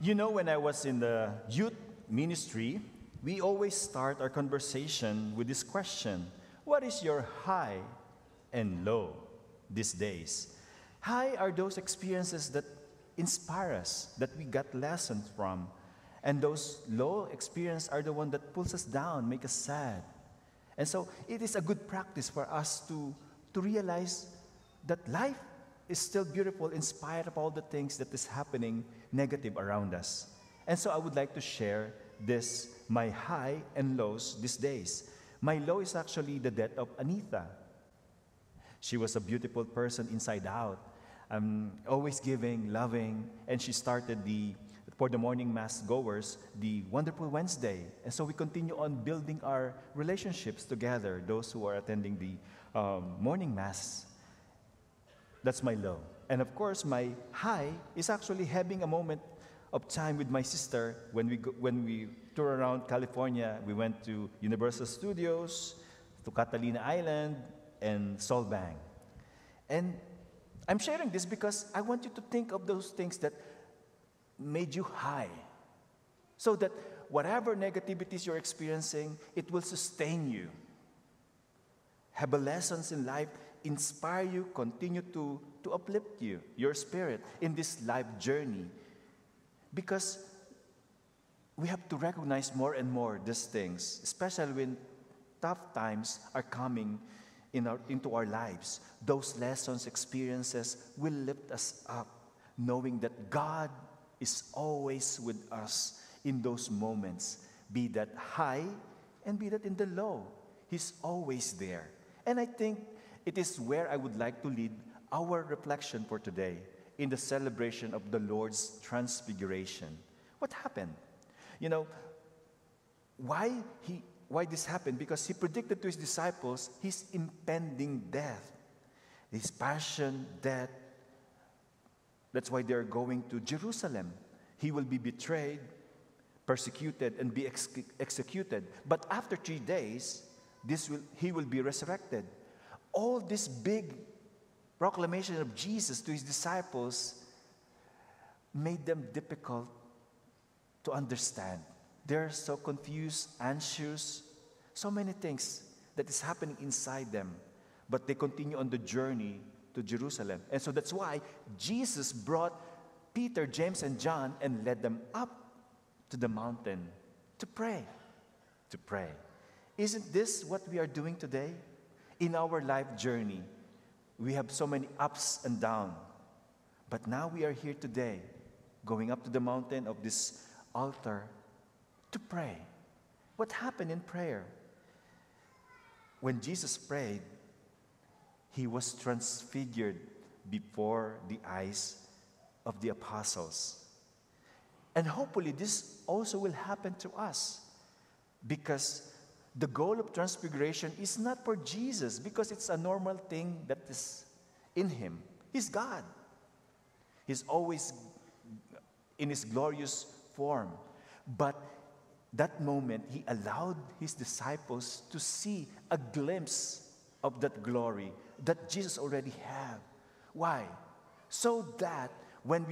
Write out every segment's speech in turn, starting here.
You know, when I was in the youth ministry, we always start our conversation with this question: what is your high and low these days? High are those experiences that inspire us, that we got lessons from. And those low experiences are the one that pulls us down, make us sad. And so it is a good practice for us to realize that life is still beautiful in spite of all the things that is happening negative around us. And so I would like to share this, my high and lows these days. My low is actually the death of Anita. She was a beautiful person inside out, always giving, loving, and she started for the morning mass goers, the Wonderful Wednesday. And so we continue on building our relationships together, those who are attending the morning mass. That's my low. And of course, my high is actually having a moment of time with my sister when we tour around California. We went to Universal Studios, to Catalina Island, and Solvang. And I'm sharing this because I want you to think of those things that made you high, so that whatever negativities you're experiencing, it will sustain you. Have a lessons in life, inspire you, continue to uplift you, your spirit in this life journey. Because we have to recognize more and more these things, especially when tough times are coming into our lives. Those lessons, experiences will lift us up, knowing that God is always with us in those moments, be that high and be that in the low. He's always there. And I think it is where I would like to lead our reflection for today in the celebration of the Lord's transfiguration. What happened? You know, why this happened? Because he predicted to his disciples his impending death, his passion, death. That's why they're going to Jerusalem. He will be betrayed, persecuted, and be executed. But after 3 days, he will be resurrected. All this big proclamation of Jesus to his disciples made them difficult to understand. They're so confused, anxious, so many things that is happening inside them. But they continue on the journey to Jerusalem. And so that's why Jesus brought Peter, James, and John and led them up to the mountain to pray. To pray. Isn't this what we are doing today? In our life journey, we have so many ups and downs. But now we are here today, going up to the mountain of this altar to pray. What happened in prayer? When Jesus prayed, he was transfigured before the eyes of the apostles. And hopefully this also will happen to us, because the goal of transfiguration is not for Jesus, because it's a normal thing that is in him. He's God. He's always in his glorious form. But that moment, he allowed his disciples to see a glimpse of that glory that Jesus already had. Why? So that when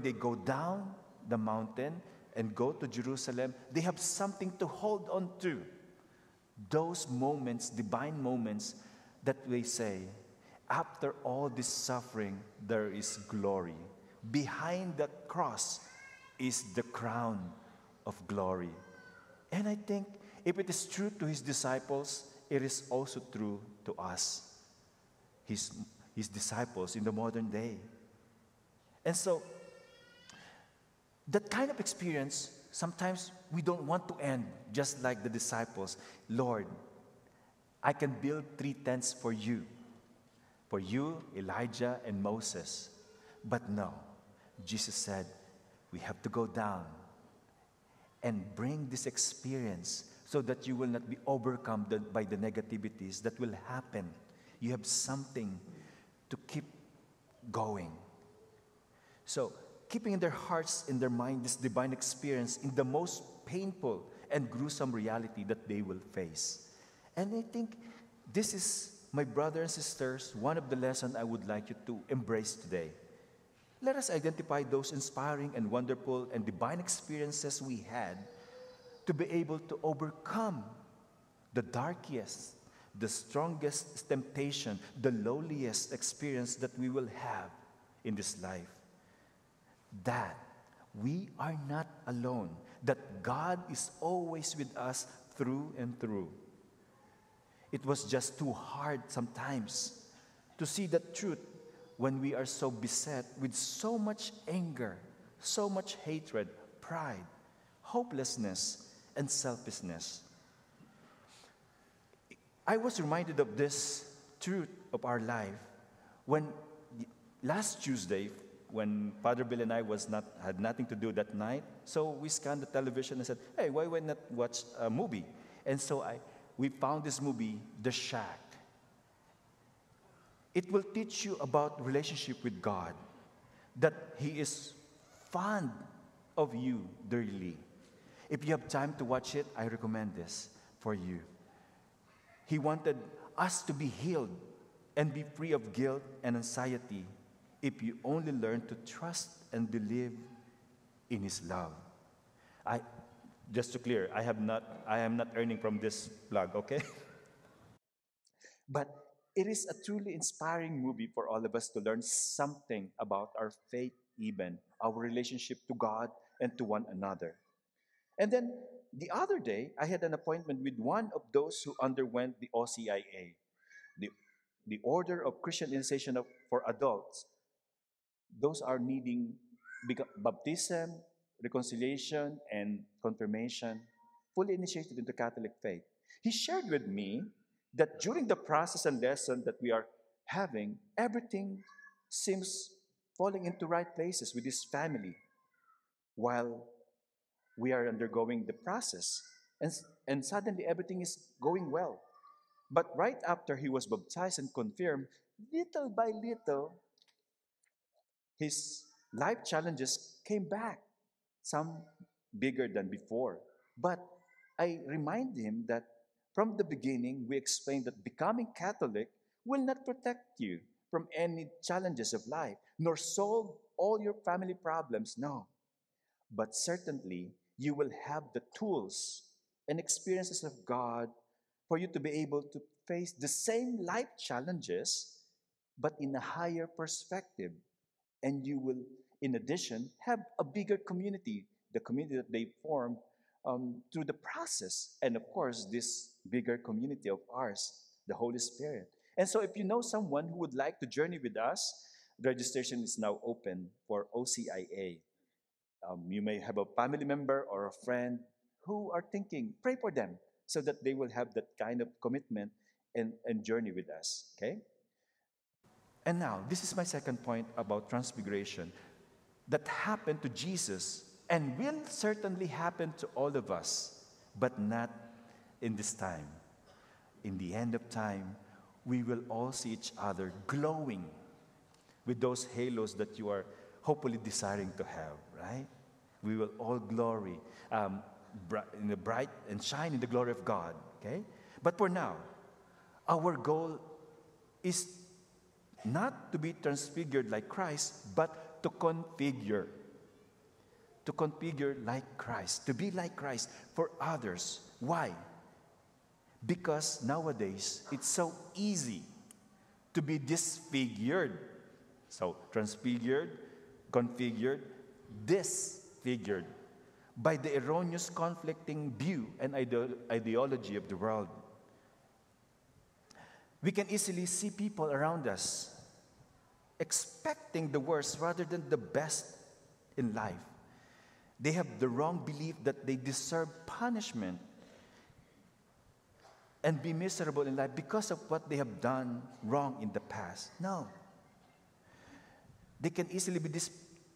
they go down the mountain and go to Jerusalem, they have something to hold on to. Those moments, divine moments, that they say, after all this suffering, there is glory. Behind the cross is the crown of glory. And I think if it is true to his disciples, it is also true to us, his disciples in the modern day. And so, that kind of experience, sometimes we don't want to end just like the disciples. Lord, I can build 3 tents for you, Elijah, and Moses. But no, Jesus said, we have to go down and bring this experience so that you will not be overcome by the negativities that will happen. You have something to keep going. So, keeping in their hearts, in their mind, this divine experience in the most painful and gruesome reality that they will face. And I think this is, my brothers and sisters, one of the lessons I would like you to embrace today. let us identify those inspiring and wonderful and divine experiences we had to be able to overcome the darkest, the strongest temptation, the lowliest experience that we will have in this life. That we are not alone, that God is always with us through and through. It was just too hard sometimes to see that truth when we are so beset with so much anger, so much hatred, pride, hopelessness, and selfishness. I was reminded of this truth of our life when last Tuesday, when Father Bill and I had nothing to do that night, so we scanned the television and said, "Hey, why not watch a movie?" And so we found this movie, The Shack. It will teach you about relationship with God, that He is fond of you dearly. If you have time to watch it, I recommend this for you. He wanted us to be healed and be free of guilt and anxiety if you only learn to trust and believe in His love. Just to clear, I am not earning from this plug, okay? But it is a truly inspiring movie for all of us to learn something about our faith, even our relationship to God and to one another. And then the other day, I had an appointment with one of those who underwent the OCIA, the, the Order of Christian Initiation for Adults. Those are needing baptism, reconciliation, and confirmation, fully initiated into Catholic faith. He shared with me that during the process and lesson that we are having, everything seems falling into right places with his family while we are undergoing the process. And suddenly everything is going well. But right after he was baptized and confirmed, little by little, his life challenges came back, some bigger than before. But I remind him that from the beginning, we explained that becoming Catholic will not protect you from any challenges of life, nor solve all your family problems. No. But certainly, you will have the tools and experiences of God for you to be able to face the same life challenges, but in a higher perspective. And you will, in addition, have a bigger community, the community that they form through the process. And of course, this bigger community of ours, the Holy Spirit. And so, if you know someone who would like to journey with us, registration is now open for OCIA. You may have a family member or a friend who are thinking, pray for them so that they will have that kind of commitment and journey with us. Okay? And now, this is my second point about transfiguration that happened to Jesus and will certainly happen to all of us, but not in this time. In the end of time, we will all see each other glowing with those halos that you are hopefully desiring to have, right? We will all glory, in the bright and shine in the glory of God, okay? But for now, our goal is not to be transfigured like Christ, but to configure like Christ, to be like Christ for others. Why? Because nowadays, it's so easy to be disfigured. So, transfigured, configured, disfigured by the erroneous conflicting view and ideology of the world. We can easily see people around us expecting the worst rather than the best in life. They have the wrong belief that they deserve punishment and be miserable in life because of what they have done wrong in the past. No. They can easily be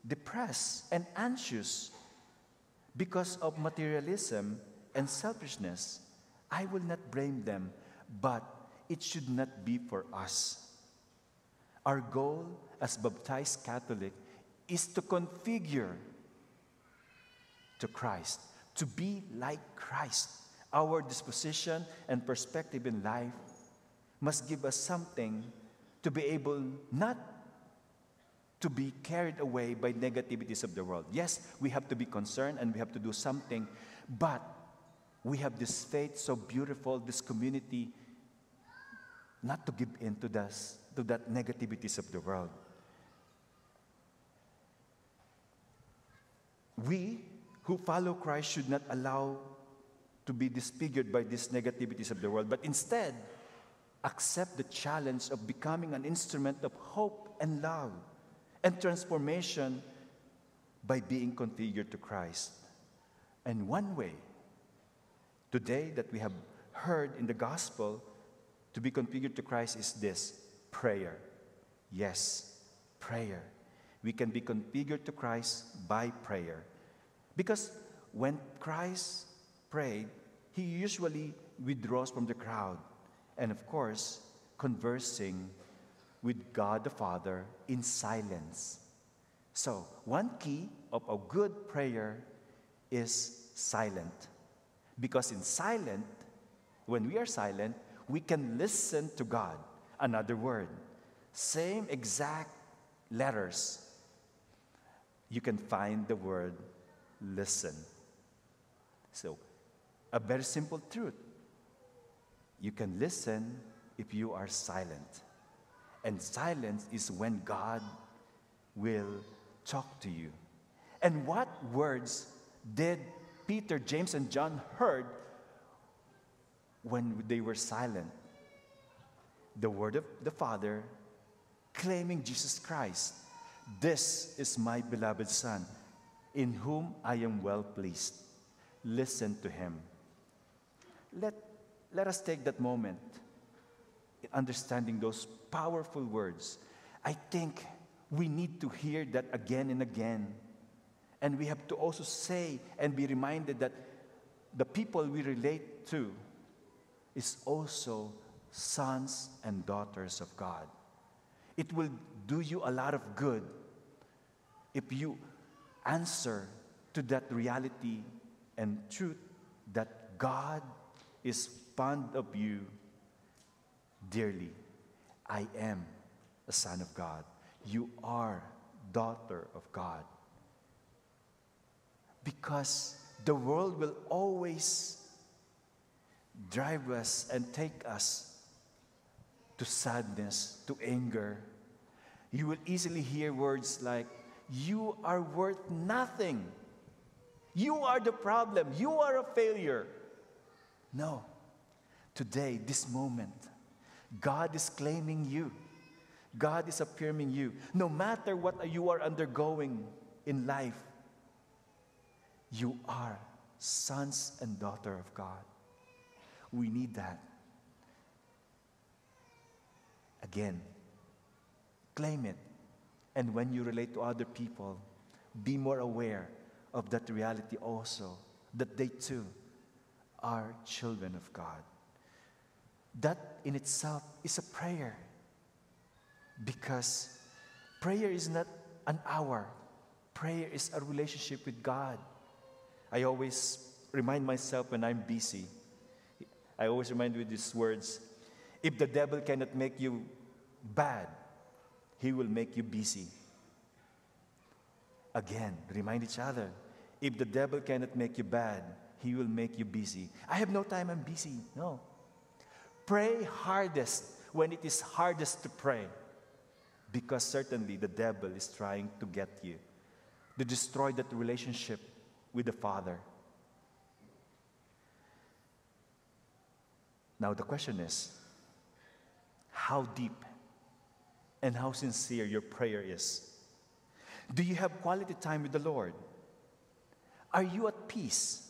depressed and anxious because of materialism and selfishness. I will not blame them, but it should not be for us. Our goal as baptized Catholic is to configure to Christ, to be like Christ. Our disposition and perspective in life must give us something to be able not to be carried away by negativities of the world. Yes, we have to be concerned and we have to do something, but we have this faith so beautiful, this community, not to give in to that negativities of the world. We who follow Christ should not allow to be disfigured by these negativities of the world, but instead accept the challenge of becoming an instrument of hope and love and transformation by being configured to Christ. And one way today that we have heard in the gospel to be configured to Christ is this: prayer. Yes, prayer. We can be configured to Christ by prayer. Because when Christ prayed, he usually withdraws from the crowd and, of course, conversing with God the Father in silence. So, one key of a good prayer is silent. Because when we are silent, we can listen to God. Another word, same exact letters, you can find the word listen. So, a very simple truth. You can listen if you are silent. And silence is when God will talk to you. And what words did Peter, James, and John heard when they were silent? The word of the Father claiming Jesus Christ. This is my beloved Son, in whom I am well pleased. Listen to him. Let us take that moment, understanding those powerful words. I think we need to hear that again and again. And we have to also say and be reminded that the people we relate to is also sons and daughters of God. It will do you a lot of good if you answer to that reality and truth that God is fond of you dearly. I am a son of God. You are daughter of God. Because the world will always drive us and take us to sadness, to anger. You will easily hear words like, you are worth nothing. You are the problem. You are a failure. No. Today, this moment, God is claiming you. God is affirming you. No matter what you are undergoing in life, you are sons and daughter of God. We need that. Again, claim it. And when you relate to other people, be more aware of that reality also, that they too are children of God. That in itself is a prayer. Because prayer is not an hour. Prayer is a relationship with God. I always remind myself when I'm busy. I always remind you with these words. If the devil cannot make you bad, he will make you busy. Again, remind each other. If the devil cannot make you bad, he will make you busy. I have no time, I'm busy. No. Pray hardest when it is hardest to pray. Because certainly the devil is trying to get you, to destroy that relationship with the Father. Now the question is, how deep and how sincere your prayer is. Do you have quality time with the Lord? Are you at peace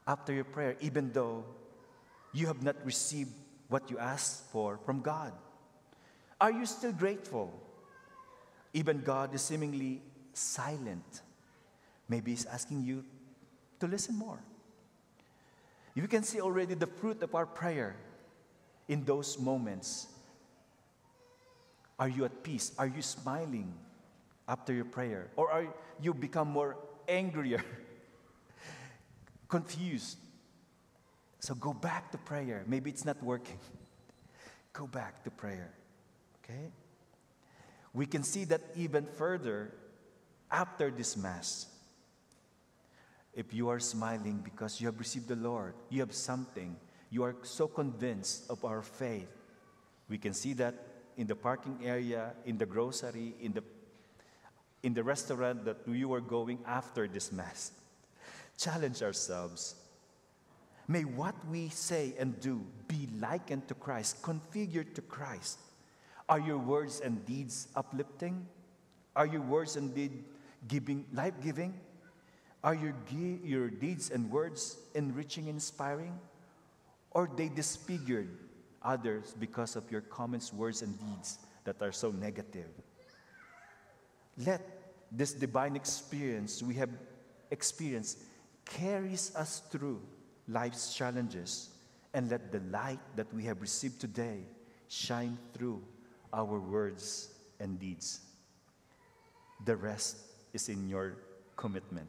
after your prayer, even though you have not received what you asked for from God? Are you still grateful? Even God is seemingly silent. Maybe He's asking you to listen more. You can see already the fruit of our prayer in those moments. Are you at peace? Are you smiling after your prayer? Or are you become more angrier, confused? So go back to prayer. Maybe it's not working. Go back to prayer. Okay? We can see that even further after this Mass. If you are smiling because you have received the Lord, you have something, you are so convinced of our faith, we can see that in the parking area, in the grocery, in the restaurant that you were going after this Mass. Challenge ourselves. May what we say and do be likened to Christ, configured to Christ. Are your words and deeds uplifting? Are your words and deeds life-giving? Are your deeds and words enriching, inspiring? Or they disfigured others because of your comments, words, and deeds that are so negative? Let this divine experience we have experienced carries us through life's challenges, and let the light that we have received today shine through our words and deeds. The rest is in your commitment.